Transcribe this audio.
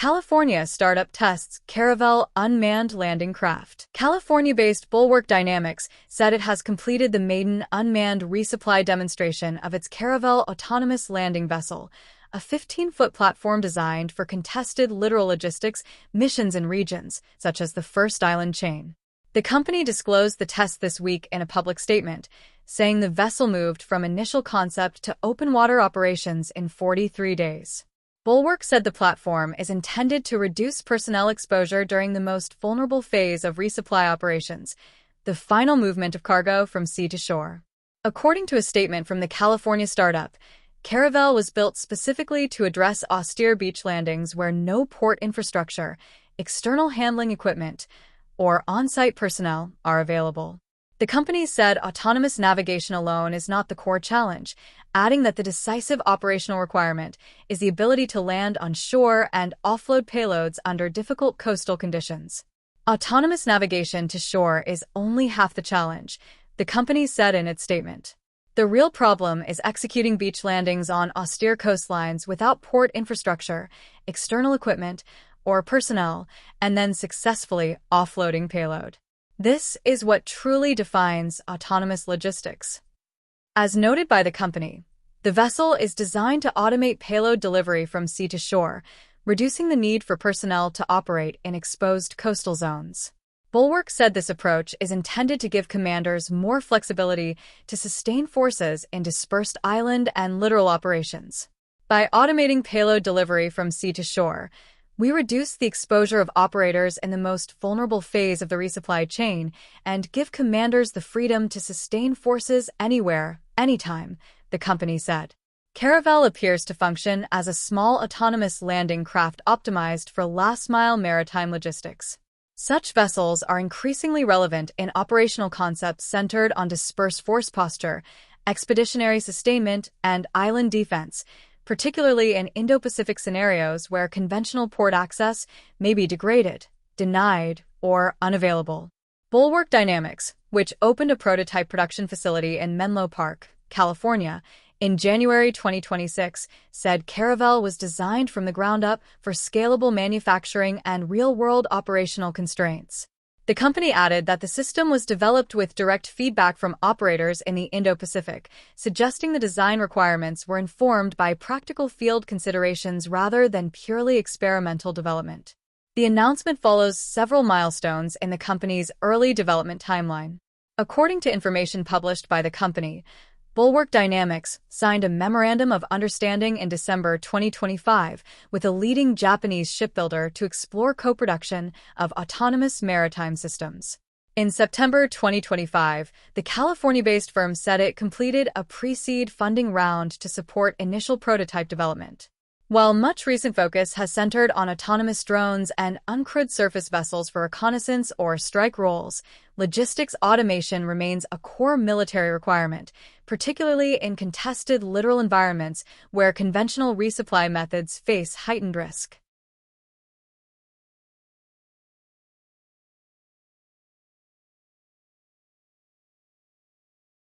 California startup tests Caravel unmanned landing craft. California-based Bulwark Dynamics said it has completed the maiden unmanned resupply demonstration of its Caravel autonomous landing vessel, a 15-foot platform designed for contested littoral logistics missions in regions such as the First Island chain. The company disclosed the test this week in a public statement, saying the vessel moved from initial concept to open water operations in 43 days. Bulwark said the platform is intended to reduce personnel exposure during the most vulnerable phase of resupply operations, the final movement of cargo from sea to shore. According to a statement from the California startup, Caravel was built specifically to address austere beach landings where no port infrastructure, external handling equipment, or on-site personnel are available. The company said autonomous navigation alone is not the core challenge, adding that the decisive operational requirement is the ability to land on shore and offload payloads under difficult coastal conditions. Autonomous navigation to shore is only half the challenge, the company said in its statement. The real problem is executing beach landings on austere coastlines without port infrastructure, external equipment, or personnel, and then successfully offloading payload. This is what truly defines autonomous logistics. As noted by the company, the vessel is designed to automate payload delivery from sea to shore, reducing the need for personnel to operate in exposed coastal zones. Bulwark said this approach is intended to give commanders more flexibility to sustain forces in dispersed island and littoral operations. By automating payload delivery from sea to shore, we reduce the exposure of operators in the most vulnerable phase of the resupply chain and give commanders the freedom to sustain forces anywhere, anytime, the company said. Caravel appears to function as a small autonomous landing craft optimized for last-mile maritime logistics. Such vessels are increasingly relevant in operational concepts centered on dispersed force posture, expeditionary sustainment, and island defense, particularly in Indo-Pacific scenarios where conventional port access may be degraded, denied, or unavailable. Bulwark Dynamics, which opened a prototype production facility in Menlo Park, California, in January 2026, said Caravel was designed from the ground up for scalable manufacturing and real-world operational constraints. The company added that the system was developed with direct feedback from operators in the Indo-Pacific, suggesting the design requirements were informed by practical field considerations rather than purely experimental development. The announcement follows several milestones in the company's early development timeline. According to information published by the company, Bulwark Dynamics signed a Memorandum of Understanding in December 2025 with a leading Japanese shipbuilder to explore co-production of autonomous maritime systems. In September 2025, the California-based firm said it completed a pre-seed funding round to support initial prototype development. While much recent focus has centered on autonomous drones and uncrewed surface vessels for reconnaissance or strike roles, logistics automation remains a core military requirement, particularly in contested littoral environments where conventional resupply methods face heightened risk.